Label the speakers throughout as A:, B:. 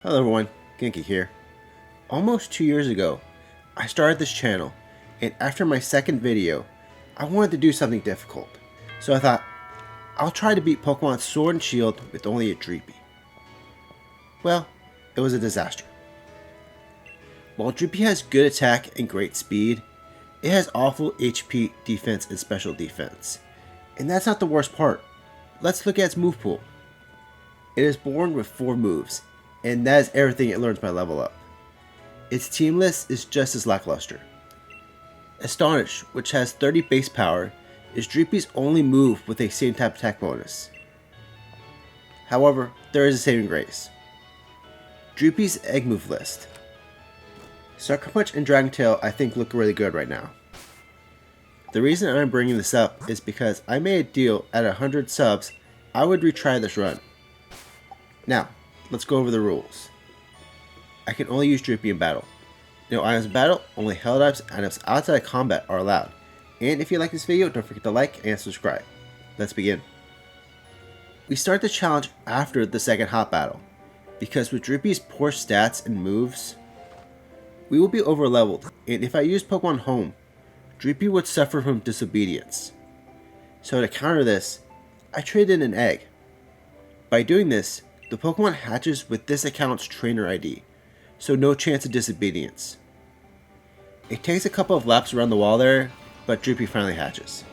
A: Hello everyone, Genki here. Almost 2 years ago, I started this channel, and after my second video, I wanted to do something difficult. So I thought, I'll try to beat Pokemon Sword and Shield with only a Dreepy. Well, it was a disaster. While Dreepy has good attack and great speed, it has awful HP, defense, and special defense. And that's not the worst part. Let's look at its move pool. It is born with 4 moves, and that is everything it learns by level up. Its team list is just as lackluster. Astonish, which has 30 base power, is Dreepy's only move with a same type attack bonus. However, there is a saving grace. Dreepy's egg move list. Sucker Punch and Dragon Tail I think look really good right now. The reason I'm bringing this up is because I made a deal at 100 subs I would retry this run. Now, let's go over the rules. I can only use Dreepy in battle. No items in battle, only hell types, items outside of combat are allowed. And if you like this video, don't forget to like and subscribe. Let's begin. We start the challenge after the second hot battle, because with Dreepy's poor stats and moves, we will be over leveled, and if I use Pokemon Home, Dreepy would suffer from disobedience. So to counter this, I traded in an egg. By doing this, the Pokemon hatches with this account's trainer ID, so no chance of disobedience. It takes a couple of laps around the wall there, but Dreepy finally hatches.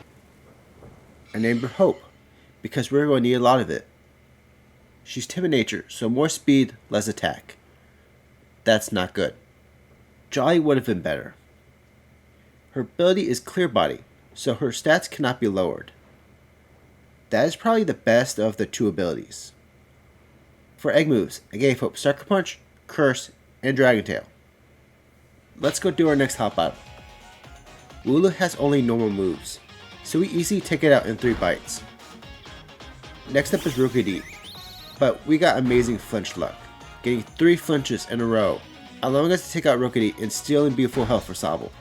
A: I named her Hope, because we're going to need a lot of it. She's timid nature, so more speed, less attack. That's not good. Jolly would have been better. Her ability is Clear Body, so her stats cannot be lowered. That is probably the best of the 2 abilities. For egg moves, I gave Hope Sucker Punch, Curse, and Dragon Tail. Let's go do our next hot battle. Wooloo has only normal moves, so we easily take it out in 3 bites. Next up is Rookidee, but we got amazing flinch luck, getting 3 flinches in a row, allowing us to take out Rookidee and still be full health for Sobble.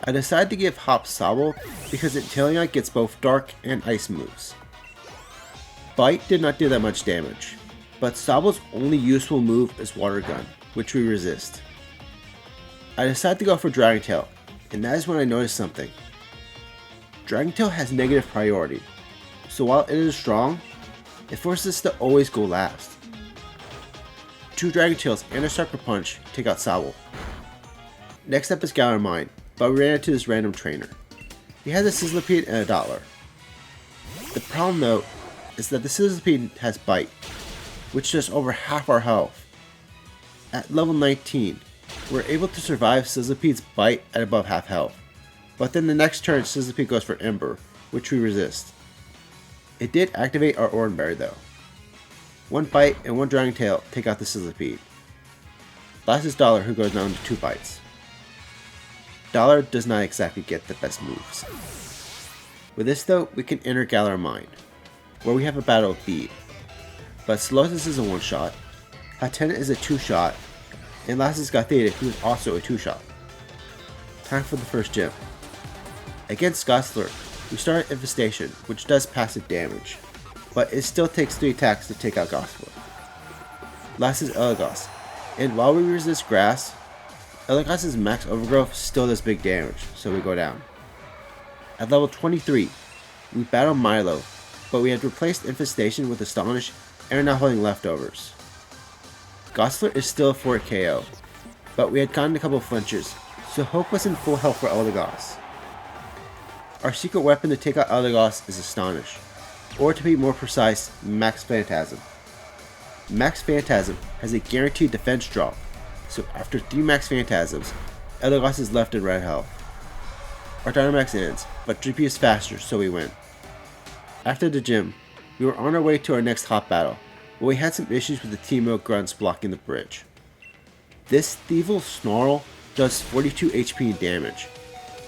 A: I decided to give Hop Sobble because Inteleon gets both dark and ice moves. Bite did not do that much damage, but Sobble's only useful move is Water Gun, which we resist. I decided to go for Dragon Tail, and that is when I noticed something. Dragon Tail has negative priority, so while it is strong, it forces us to always go last. 2 Dragon Tails and a Sucker Punch take out Sobble. Next up is Galar Mine, but we ran into this random trainer. He has a Sizzlipede and a Dottler. The problem though is that the Sizzlipede has Bite, which does over half our health. At level 19, we're able to survive Sizzlipede's Bite at above half health, but then the next turn Sizzlipede goes for Ember, which we resist. It did activate our Oran Berry though. 1 bite and 1 Dragon Tail take out the Sizzlipede. Last is Dottler, who goes down to 2 bites. Dottler does not exactly get the best moves. With this though, we can enter Galar Mine, where we have a battle with Bede. But Solosis is a 1-shot, Hatenna is a 2-shot, and last is Gothita, who is also a 2-shot. Time for the first gym. Against Gosler, we start at Infestation, which does passive damage, but it still takes 3 attacks to take out Gosler. Last is Elagos, and while we resist Grass, Elagos' max overgrowth still does big damage, so we go down. At level 23, we battle Milo, but we had replaced Infestation with Astonish and are now holding leftovers. Gosler is still a 4 KO, but we had gotten a couple flinches, so Hope was in full health for Elagos. Our secret weapon to take out Elagos is Astonish, or to be more precise, Max Phantasm. Max Phantasm has a guaranteed defense drop, so after 3 Max Phantasms, Elagos is left in red health. Our Dynamax ends, but Dreepy is faster, so we win. After the gym, we were on our way to our next hot battle, but we had some issues with the Teemo grunts blocking the bridge. This Thievul Snarl does 42 HP damage,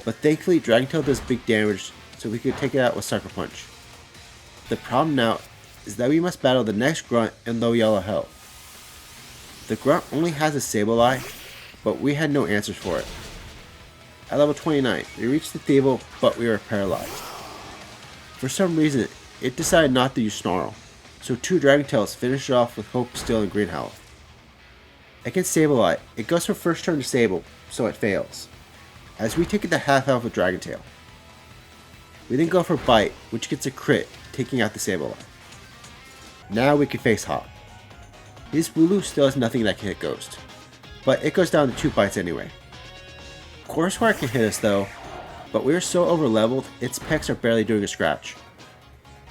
A: but thankfully Dragon Tail does big damage, so we could take it out with Sucker Punch. The problem now is that we must battle the next grunt in low yellow health. The grunt only has a Sableye, but we had no answers for it. At level 29, we reached the Thievul, but we were paralyzed. For some reason, it decided not to use Snarl, so 2 Dragon Tails finished off with Hope still in green health. Against Sableye, it goes for first turn disable, so it fails, as we take it to half health with Dragon Tail. We then go for Bite, which gets a crit, taking out the Sableye. Now we can face Hop. His Wooloo still has nothing that can hit Ghost, but it goes down to 2 bites anyway. Coruscant can hit us though, but we are so over leveled, its pecs are barely doing a scratch.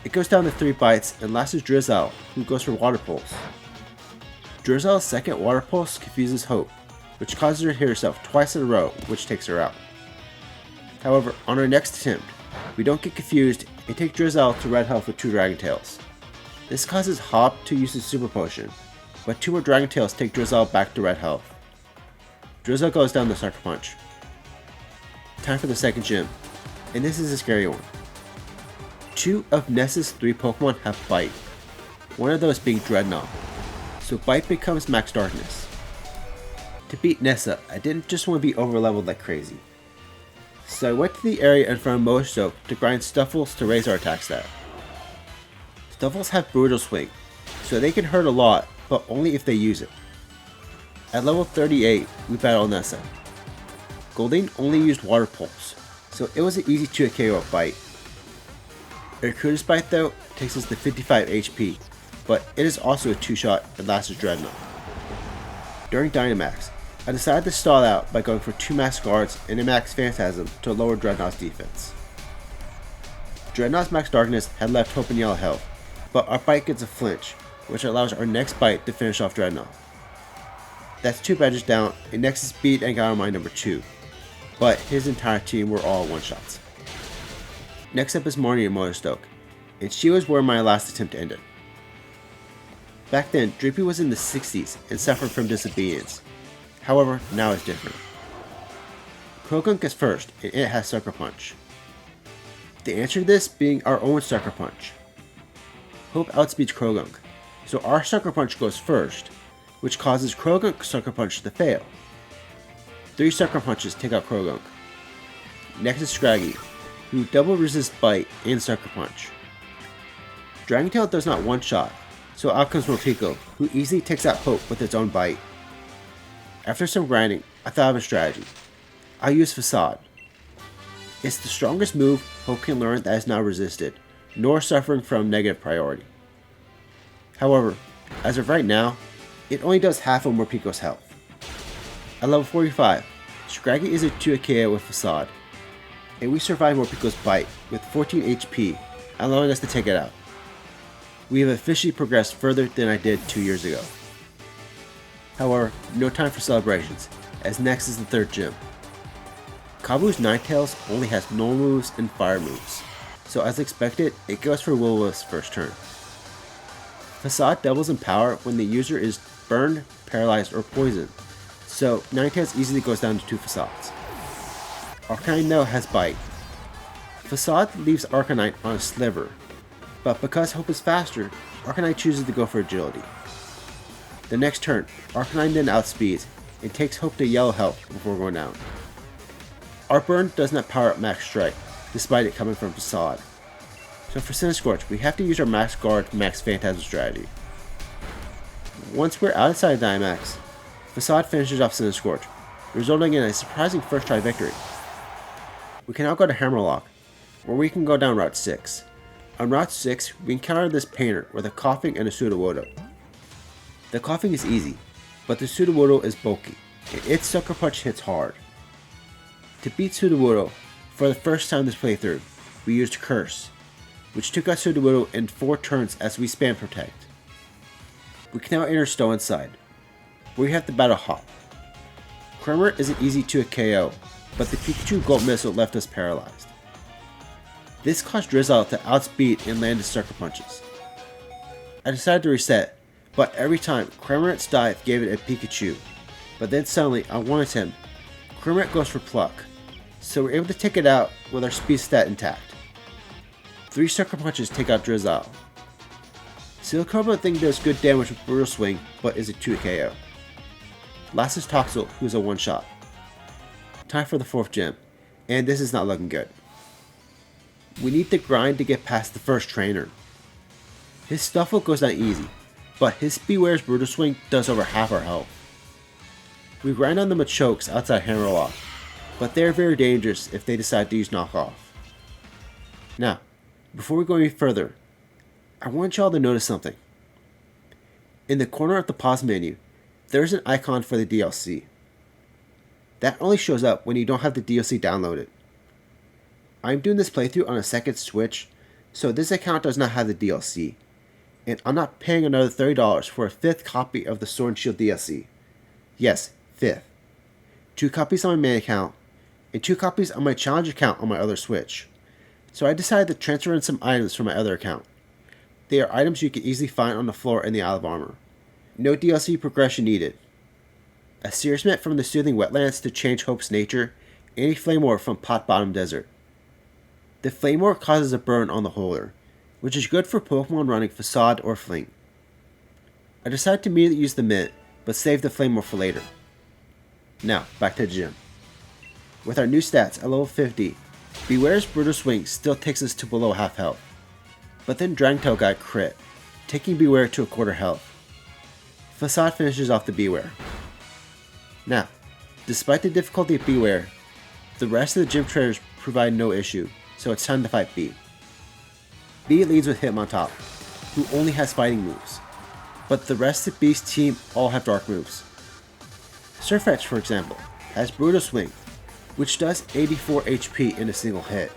A: It goes down to 3 bites and last is Drizzle, who goes for Water Pulse. Drizzle's second Water Pulse confuses Hope, which causes her to hit herself twice in a row, which takes her out. However, on our next attempt, we don't get confused and take Drizzle to red health with 2 Dragon Tails. This causes Hop to use his Super Potion, but 2 more Dragon Tails take Drizzle back to red health. Drizzle goes down the Sucker Punch. Time for the second gym, and this is a scary one. 2 of Nessa's 3 Pokemon have Bite, one of those being Dreadnought, so Bite becomes Max Darkness. To beat Nessa, I didn't just want to be overleveled like crazy, so I went to the area in front of Mojostoke to grind Stuffles to raise our attack stat. Stuffles have Brutal Swing, so they can hurt a lot, but only if they use it. At level 38, we battle Nessa. Goldeen only used Water Pulse, so it was an easy 2-hit KO of Bite. Arcuda's Bite though takes us to 55 HP, but it is also a 2-shot and lasts as Dreadnought. During Dynamax, I decided to stall out by going for 2 Max Guards and a Max Phantasm to lower Dreadnought's defense. Dreadnought's Max Darkness had left Hope in yellow health, but our Bite gets a flinch, which allows our next Bite to finish off Dreadnought. That's 2 badges down, and next is Speed and Gallimind number 2, but his entire team were all one-shots. Next up is Marnie and Mojostoke, and she was where my last attempt ended. Back then, Dreepy was in the 60s and suffered from disobedience. However, now it's different. Croagunk is first, and it has Sucker Punch. The answer to this being our own Sucker Punch. Hope outspeeds Croagunk, so our Sucker Punch goes first, which causes Croagunk's Sucker Punch to fail. 3 Sucker Punches take out Croagunk. Next is Scraggy, who double resists Bite and Sucker Punch. Dragon Tail does not one-shot, so out comes Morpeko, who easily takes out Hope with its own Bite. After some grinding, I thought of a strategy. I'll use Facade. It's the strongest move Hope can learn that is now resisted, nor suffering from negative priority. However, as of right now, it only does half of Morpeko's health. At level 45, Scraggy is a 2-hit KO with Facade, and we survive Morpeko's Bite with 14 HP, allowing us to take it out. We have officially progressed further than I did 2 years ago. However, no time for celebrations, as next is the third gym. Kabu's Ninetales only has normal moves and fire moves, so as expected, it goes for Will-O-Wisp first turn. Facade doubles in power when the user is burned, paralyzed, or poisoned, so Ninetales easily goes down to 2 Facades. Arcanine though has Bite. Facade leaves Arcanine on a sliver, but because Hope is faster, Arcanine chooses to go for Agility. The next turn, Arcanine then outspeeds and takes Hope to yellow health before going down. Our burn does not power up Max Strike, despite it coming from Facade. So for Cinescorch, we have to use our Max Guard Max Phantasm strategy. Once we're outside Dynamax, Facade finishes off Cinescorch, resulting in a surprising first try victory. We can now go to Hammerlock, where we can go down Route 6. On Route 6, we encounter this painter with a Coughing and a Sudowoodo. The Coughing is easy, but the Sudowoodo is bulky, and its Sucker Punch hits hard. To beat Sudowoodo, for the first time this playthrough, we used Curse, which took out Sudowoodo in 4 turns as we spam Protect. We can now enter Stow-N-Side, where we have to battle Hop. Kremmer is an easy 2-hit KO, but the Pikachu Gold Missile left us paralyzed. This caused Drizzle to outspeed and land his Sucker Punches. I decided to reset, but every time Cramorant's dive gave it a Pikachu, but then suddenly on one attempt, Cramorant goes for Pluck, so we're able to take it out with our speed stat intact. 3 Sucker Punches take out Drizzle. Silicobra thing does good damage with Brutal Swing, but is a 2-hit KO. Last is Toxel, who is a 1-shot. Time for the 4th gym, and this is not looking good. We need to grind to get past the first trainer. His Stuffle goes down easy, but his Beware's Brutal Swing does over half our health. We grind on them with chokes outside Hammerlock, but they are very dangerous if they decide to use knockoff. Now, before we go any further, I want y'all to notice something. In the corner of the pause menu, there is an icon for the DLC. That only shows up when you don't have the DLC downloaded. I'm doing this playthrough on a second Switch, so this account does not have the DLC, and I'm not paying another $30 for a 5th copy of the Sword and Shield DLC. Yes, 5th. 2 copies on my main account, and 2 copies on my challenge account on my other Switch. So I decided to transfer in some items from my other account. They are items you can easily find on the floor in the Isle of Armor. No DLC progression needed. A Sears Mitt from the Soothing Wetlands to change Hope's nature, and a Flame Orb from Pot Bottom Desert. The Flame Orb causes a burn on the holder, which is good for Pokemon running Facade or Fling. I decided to immediately use the Mitt, but save the Flame Orb for later. Now, back to the gym. With our new stats at level 50, Beware's Brutal Swing still takes us to below half health, but then Dragtail got crit, taking Beware to a quarter health. Facade finishes off the Beware. Now, despite the difficulty of Beware, the rest of the gym trainers provide no issue, so it's time to fight B. B leads with Hitmontop, who only has fighting moves, but the rest of B's team all have dark moves. Surfetch, for example, has Brutal Swing, which does 84 HP in a single hit,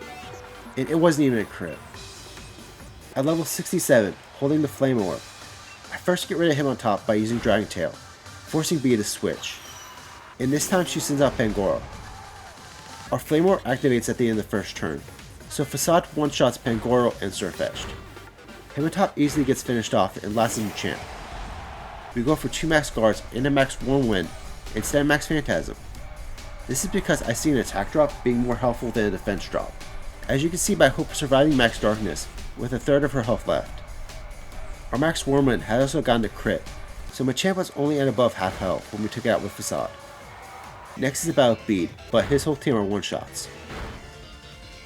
A: and it wasn't even a crit. At level 67, holding the Flame Orb, I first get rid of Hitmontop by using Dragon Tail, forcing B to switch, and this time she sends out Pangoro. Our Flame Orb activates at the end of the first turn, so Facade one-shots Pangoro and Surfetched. Hitmontop easily gets finished off and lasts as a champ. We go for 2 max guards and a max Whirlwind instead of max Phantasm. This is because I see an attack drop being more helpful than a defense drop, as you can see by Hope surviving max Darkness with a third of her health left. Our max Whirlwind had also gotten to crit, so Machamp was only at above half health when we took it out with Facade. Next is about Bead, but his whole team are one-shots.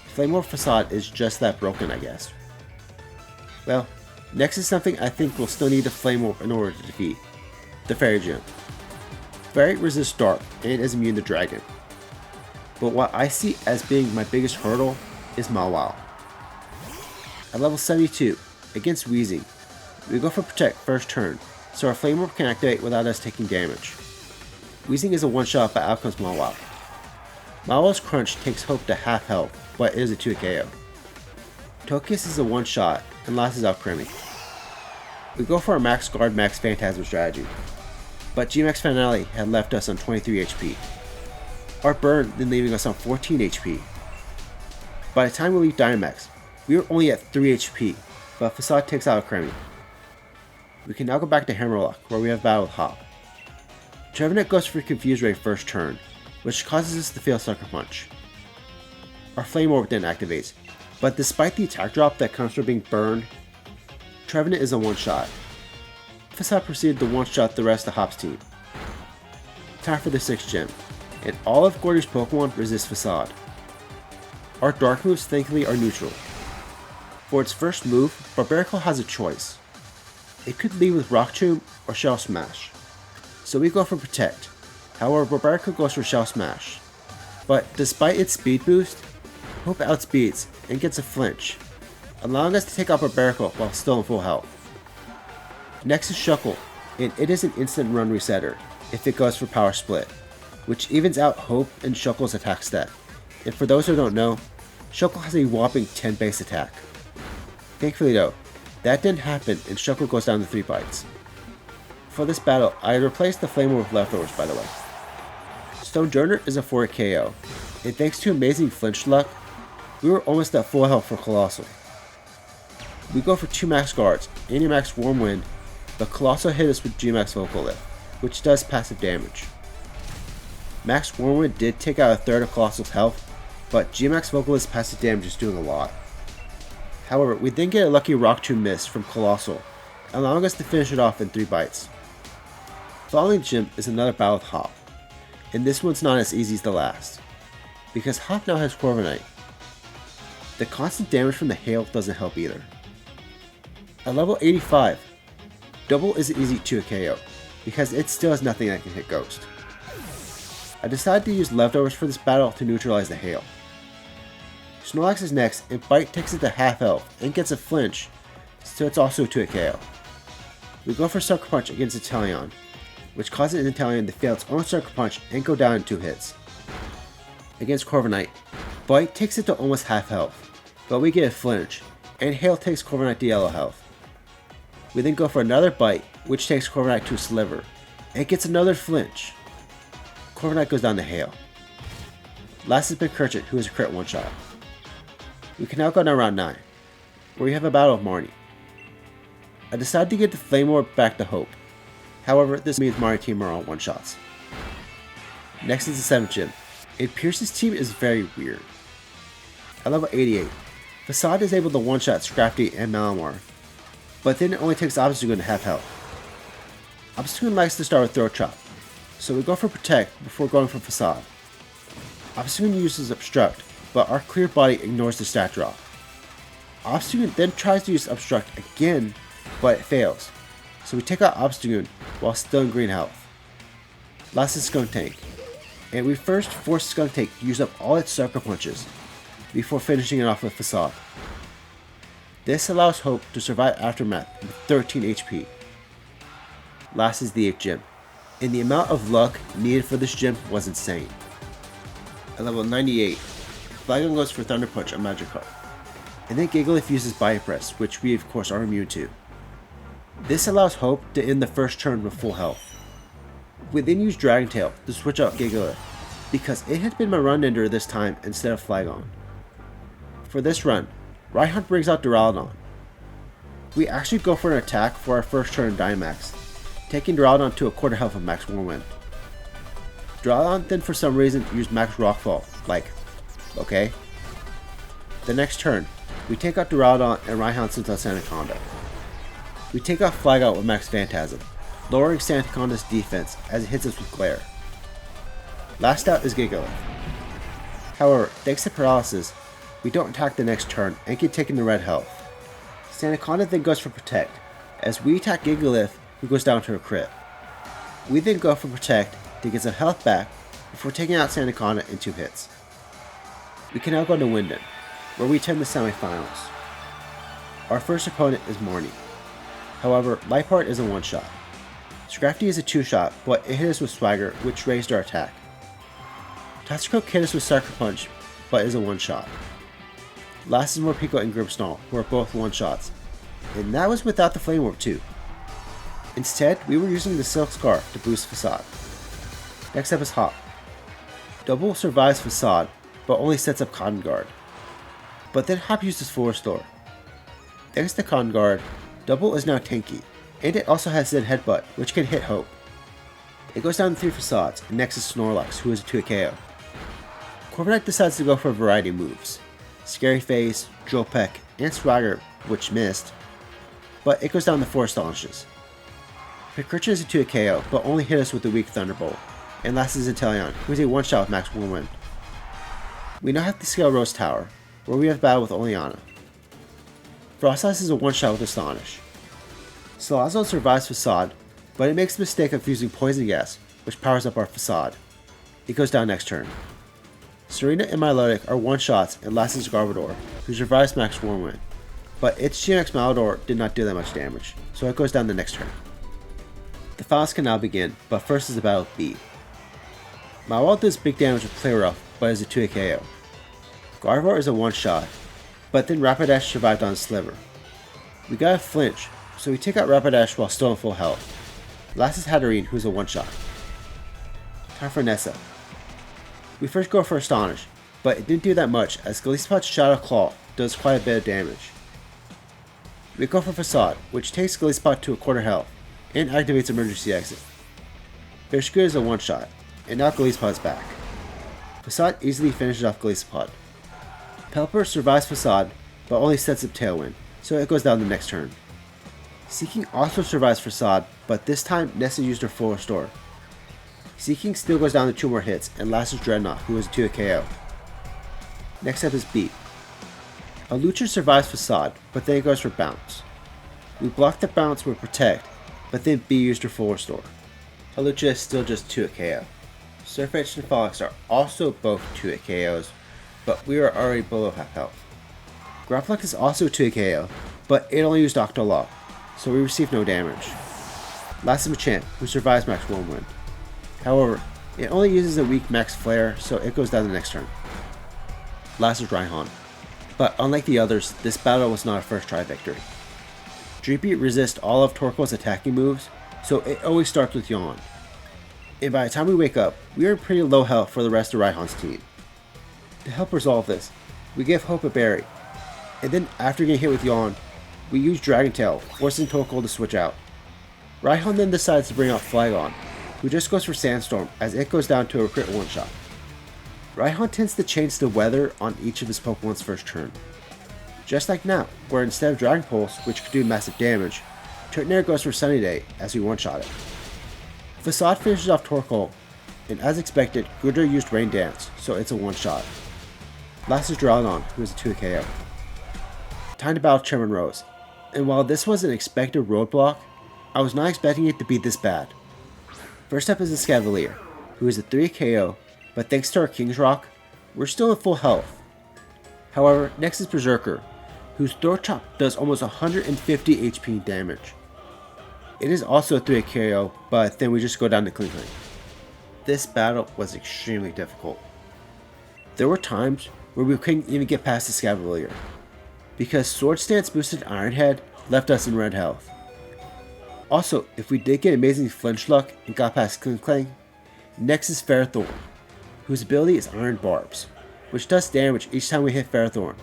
A: Flame Orb Facade is just that broken, I guess. Well, next is something I think we'll still need the Flame Orb in order to defeat: the Fairy Gym. Fairy resists Dark and is immune to Dragon, but what I see as being my biggest hurdle is Mawile. At level 72, against Weezing, we go for Protect first turn, so our Flame Orb can activate without us taking damage. Weezing is a one-shot, but out comes Mawile. Mawile's Crunch takes Hope to half health, but it is a 2 KO. Tokias is a one-shot, and lasts out Krimi. We go for our max guard, max Phantasm strategy, but GMAX Finale had left us on 23 HP. Our burn then leaving us on 14 HP. By the time we leave Dynamax, we were only at 3 HP, but Facade takes out Krimi. We can now go back to Hammerlock, where we have battle with Hop. Trevenant goes for Confuse Ray first turn, which causes us to fail Sucker Punch. Our Flame Orb then activates, but despite the attack drop that comes from being burned, Trevenant is a one-shot. Facade proceeded to one-shot the rest of Hop's team. Time for the 6th gym, and all of Gordy's Pokemon resist Facade. Our dark moves thankfully are neutral. For its first move, Barbarical has a choice. It could lead with Rock Tomb or Shell Smash, so we go for Protect. However, Barbarical goes for Shell Smash, but despite its speed boost, Hope outspeeds and gets a flinch, allowing us to take out Barbarical while still in full health. Next is Shuckle, and it is an instant run resetter if it goes for Power Split, which evens out Hope and Shuckle's attack stat. And for those who don't know, Shuckle has a whopping 10 base attack. Thankfully though, that didn't happen and Shuckle goes down to 3 bites. For this battle, I replaced the Flame Orb with leftovers, by the way. Stonejourner is a 4 KO, and thanks to amazing flinch luck, we were almost at full health for Colossal. We go for 2 max guards and a max Wormwind, but Colossal hit us with G-Max Vocal Lift, which does passive damage. Max Wormwind did take out a third of Colossal's health, but G-Max Vocal Lift's passive damage is doing a lot. However, we then get a lucky Rock Tomb miss from Colossal, allowing us to finish it off in 3 bites. Following gym is another battle with Hop, and this one's not as easy as the last, because Hop now has Corviknight. The constant damage from the hail doesn't help either. At level 85, Double isn't easy to KO, because it still has nothing that can hit Ghost. I decided to use leftovers for this battle to neutralize the hail. Snorlax is next, and Bite takes it to half health and gets a flinch, so it's also to a KO. We go for Sucker Punch against Inteleon, which causes Inteleon to fail its own Sucker Punch and go down in 2 hits. Against Corviknight, Bite takes it to almost half health, but we get a flinch, and Hail takes Corviknight to yellow health. We then go for another Bite, which takes Corviknight to a sliver, and gets another flinch. Corviknight goes down to Hail. Last has been Kerchit, who is a crit one-shot. We can now go down round 9, where we have a battle of Marnie. I decided to get the Flame Orb back to Hope. However, this means Marnie team are all one-shots. Next is the 7th gym. It appears this team is very weird. At level 88, Facade is able to one-shot Scrafty and Malamar, but then it only takes Obstagoon to half health. Obstagoon likes to start with Throat Chop, so we go for Protect before going for Facade. Obstagoon uses Obstruct, but our clear body ignores the stat drop. Obstagoon then tries to use Obstruct again, but it fails, so we take out Obstagoon while still in green health. Last is Skunk Tank, and we first force Skunk Tank to use up all its Sucker Punches before finishing it off with Facade. This allows Hope to survive Aftermath with 13 HP. Last is the 8th gym, and the amount of luck needed for this gym was insane. At level 98, Flygon goes for Thunder Punch on Magikarp, and then Gigalith uses Body Press, which we of course are immune to. This allows Hope to end the first turn with full health. We then use Dragon Tail to switch out Gigalith, because it had been my run ender this time instead of Flygon. For this run, Reinhardt brings out Duraludon. We actually go for an attack for our first turn in Dynamax, taking Duraludon to a quarter health of Max Whirlwind. Duraludon then for some reason used Max Rockfall, like, okay. The next turn, we take out Duraludon and Reinhardt sends out Sandaconda. We take out Flygon with Max Phantasm, lowering Sandaconda's defense as it hits us with Glare. Last out is Gigalith. However, thanks to Paralysis, we don't attack the next turn and get taken to red health. Sandaconda then goes for Protect, as we attack Gigalith, who goes down to a crit. We then go for Protect to get some health back before taking out Sandaconda in 2 hits. We can now go to Winden, where we attend the semifinals. Our first opponent is Marnie. However, Liepard is a one-shot. Scrafty is a 2-shot, but it hit us with Swagger, which raised our attack. Toxicroak hit us with Sucker Punch, but is a one-shot. Last is Morpeko and Grimmsnarl, who are both one-shots, and that was without the Flame Orb too. Instead, we were using the Silk Scarf to boost Facade. Next up is Hop. Double survives Facade, but only sets up Cotton Guard. But then Hop uses Full Restore. Thanks to Cotton Guard, Double is now tanky, and it also has Zen Headbutt, which can hit Hope. It goes down to 3 Facades, and next is Snorlax, who is a 2 KO. Corviknight decides to go for a variety of moves. Scary Face, Drill Peck, and Swagger, which missed, but it goes down to 4 Astonishes. Kerchit is a 2 KO, but only hit us with the weak Thunderbolt, and last is Inteleon, who is a one-shot with Max Whirlwind. We now have the Scale Rose Tower, where we have battle with Oleana. Frost Ice is a one-shot with Astonish. Salazzle survives Facade, but it makes the mistake of using Poison Gas, which powers up our Facade. It goes down next turn. Serena and Milotic are one-shots, and last is Garbodor, who survives Max Whirlwind, but its GMX Malador did not do that much damage, so it goes down the next turn. The finals can now begin, but first is the battle with B. Mawile does big damage with Play Rough, but is a 2 KO. Gardevoir is a one-shot, but then Rapidash survived on Sliver. We got a flinch, so we take out Rapidash while still in full health. Last is Hatterene, who is a one-shot. Time for Nessa. We first go for Astonish, but it didn't do that much as Golisopod's Shadow Claw does quite a bit of damage. We go for Facade, which takes Golisopod to a quarter health, and activates Emergency Exit. Fish Good is a one-shot, and now Golisopod's back. Facade easily finishes off Golisopod. Pelipper survives Facade, but only sets up Tailwind, so it goes down the next turn. Seeking also survives Facade, but this time Nessa used her Full Restore. Seeking still goes down to 2 more hits, and last is Dreadnought, who is a 2 KO. Next up is Beat. Alucha survives Facade, but then it goes for Bounce. We block the Bounce with Protect, but then B used her Full Restore. Alucha is still just 2 KO. Surfetch and Fox are also both 2-hit KOs, but we are already below half health. Grapplock is also 2-hit KO, but it only used Octo Lock, so we received no damage. Last is Machamp, who survives Max Whirlwind. However, it only uses a weak Max Flare, so it goes down the next turn. Last is Rhyhorn, but unlike the others, this battle was not a first try victory. Dreepy resists all of Torkoal's attacking moves, so it always starts with Yawn. And by the time we wake up, we are in pretty low health for the rest of Rhyhorn's team. To help resolve this, we give Hope a berry, and then after getting hit with Yawn, we use Dragon Tail, forcing Torkoal to switch out. Rhyhorn then decides to bring out Flygon, who just goes for Sandstorm as it goes down to a crit one-shot. Rhyhorn tends to change the weather on each of his Pokemon's first turn. Just like now, where instead of Dragon Pulse, which could do massive damage, Turtonair goes for Sunny Day as we one-shot it. Facade finishes off Torkoal, and as expected, Goodra used Rain Dance, so it's a one-shot. Last is Duraludon, who is a 2 KO. Time to battle Chairman Rose, and while this was an expected roadblock, I was not expecting it to be this bad. First up is the Scavalier, who is a 3 KO, but thanks to our King's Rock, we're still in full health. However, next is Berserker, whose Throat Chop does almost 150 HP damage. It is also a 3 KO, but then we just go down to Kling Kling. This battle was extremely difficult. There were times where we couldn't even get past the Scavalier, because Sword Stance boosted Iron Head left us in red health. Also, if we did get amazing flinch luck and got past Kling Kling, next is Ferrothorn, whose ability is Iron Barbs, which does damage each time we hit Ferrothorn.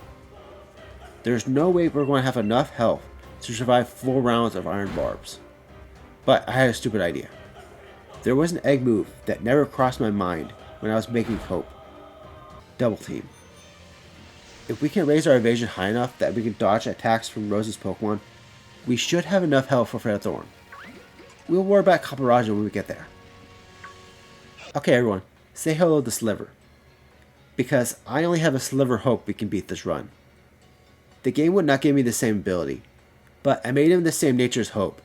A: There's no way we're going to have enough health to survive 4 rounds of Iron Barbs. But I had a stupid idea. There was an egg move that never crossed my mind when I was making Hope. Double Team. If we can raise our evasion high enough that we can dodge attacks from Rose's Pokemon, we should have enough health for Ferrothorn. We'll worry about Caparaja when we get there. Okay everyone, say hello to Sliver. Because I only have a sliver hope we can beat this run. The game would not give me the same ability, but I made him the same nature as Hope,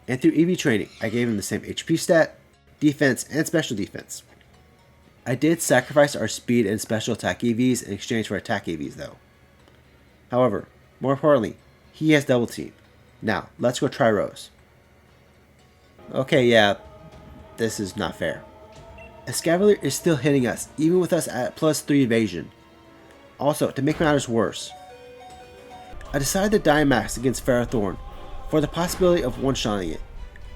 A: and through EV training I gave him the same HP stat, defense, and special defense. I did sacrifice our speed and special attack EVs in exchange for attack EVs though. However, more importantly, he has Double Team. Now, let's go try Rose. Okay, yeah, this is not fair. Escavalier is still hitting us, even with us at +3 evasion. Also, to make matters worse, I decided to Dynamax against Ferrothorn for the possibility of one-shotting it,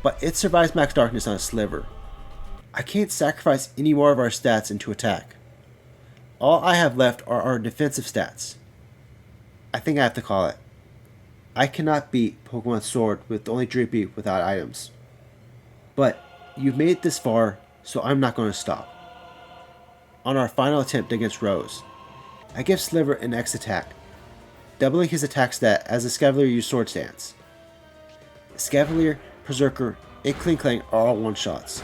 A: but it survives Max Darkness on a Sliver. I can't sacrifice any more of our stats into attack. All I have left are our defensive stats. I think I have to call it. I cannot beat Pokemon Sword with only Dreepy without items. But you've made it this far, so I'm not going to stop. On our final attempt against Rose, I give Sliver an X attack, doubling his attack stat as the Scavalier used Sword Stance. Scavalier, Berserker, and Kling Kling are all one-shots.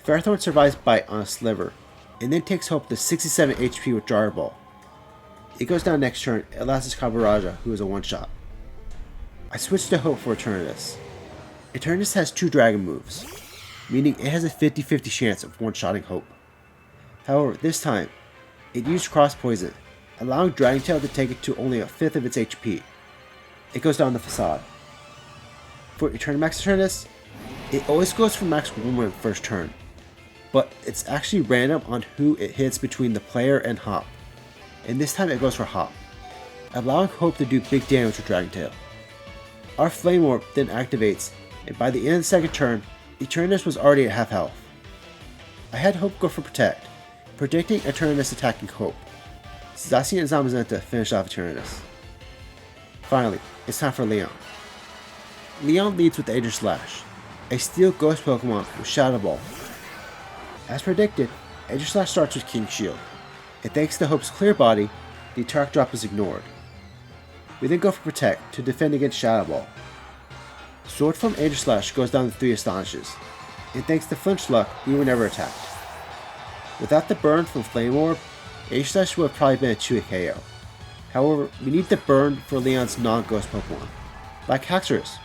A: Ferrothorn survives Bite on a Sliver, and then takes Hope to 67 HP with Gyro Ball. It goes down next turn, and last is Kabaraja, who is a one-shot. I switched to Hope for Eternatus. Eternatus has 2 Dragon moves, meaning it has a 50-50 chance of one-shotting Hope. However, this time, it used Cross Poison, allowing Dragon Tail to take it to only a 5th of its HP. It goes down the Facade. For Eternamax Eternatus, it always goes for Max Whirlwind first turn, but it's actually random on who it hits between the player and Hop, and this time it goes for Hop, allowing Hope to do big damage with Dragon Tail. Our Flame Orb then activates, and by the end of the second turn, Eternatus was already at half health. I had Hope go for Protect, predicting Eternatus attacking Hope. Zacian and Zamazenta finish off Eternatus. Finally, it's time for Leon. Leon leads with Aegis Slash, a Steel Ghost Pokemon with Shadow Ball. As predicted, Aegis Slash starts with King Shield, and thanks to Hope's Clear Body, the attack drop is ignored. We then go for Protect to defend against Shadow Ball. Sword from Aegis Slash goes down to 3 Astonishes, and thanks to Flinch Luck, we were never attacked. Without the burn from Flame Orb, Aegis Slash would have probably been a 2-hit KO. However, we need the burn for Leon's non-ghost Pokemon, like Haxorus,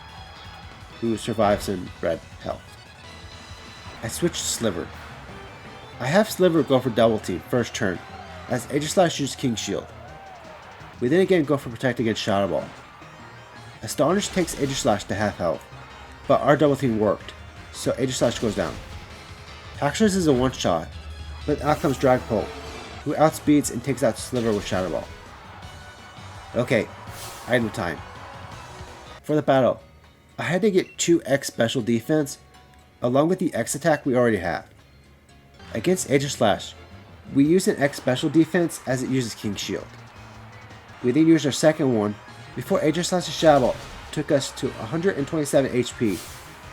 A: who survives in red health. I switched to Sliver. I have Sliver go for double team first turn, as Aegislash uses King Shield. We then again go for protect against Shadow Ball. Astonish takes Aegislash to half health, but our double team worked, so Aegislash goes down. Haxorus is a one shot, but out comes Dragapult, who outspeeds and takes out Sliver with Shadow Ball. Okay, item time. For the battle, I had to get 2x special defense, along with the X attack we already have. Against Aegislash, we use an X special defense as it uses King Shield. We then used our second one before Aegislash's Shadow Ball took us to 127 HP,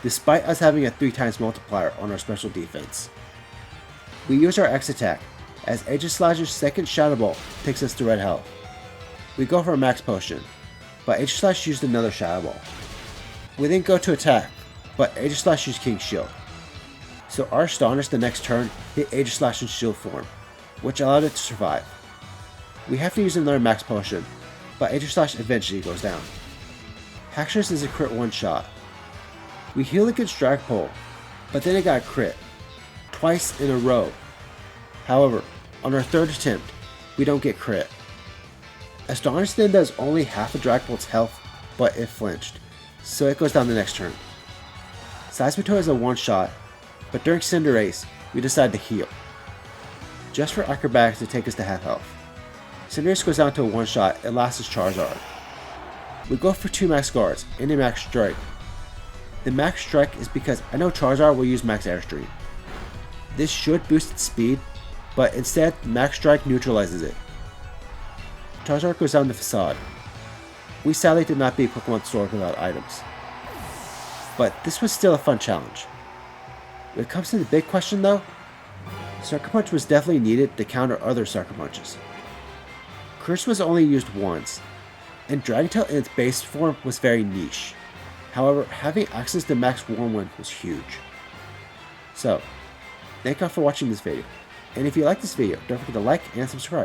A: despite us having a 3 times multiplier on our special defense. We used our X attack, as Aegislash's second Shadow Ball takes us to red health. We go for a max potion, but Aegislash used another Shadow Ball. We then go to attack, but Aegislash used King Shield. So our Astonish the next turn hit Aegislash in shield form, which allowed it to survive. We have to use another max potion, but Aegislash eventually goes down. Haxorus is a crit one shot. We heal against Dragapult, but then it got a crit, twice in a row. However, on our third attempt, we don't get crit. Astonish then does only half of Dragapult's health, but it flinched, so it goes down the next turn. Seismitoad is a one shot, but during Cinderace, we decide to heal, just for Acrobatics to take us to half health. Cinderace goes down to a one shot and lasts as Charizard. We go for 2 max guards and a max strike. The max strike is because I know Charizard will use max airstream. This should boost its speed, but instead max strike neutralizes it. Charizard goes down to Facade. We sadly did not beat Pokemon Sword without items, but this was still a fun challenge. When it comes to the big question though, Sucker Punch was definitely needed to counter other Sucker Punches. Curse was only used once, and Dragon Tail in its base form was very niche. However, having access to Max Whirlwind was huge. So, thank you all for watching this video, and if you like this video, don't forget to like and subscribe.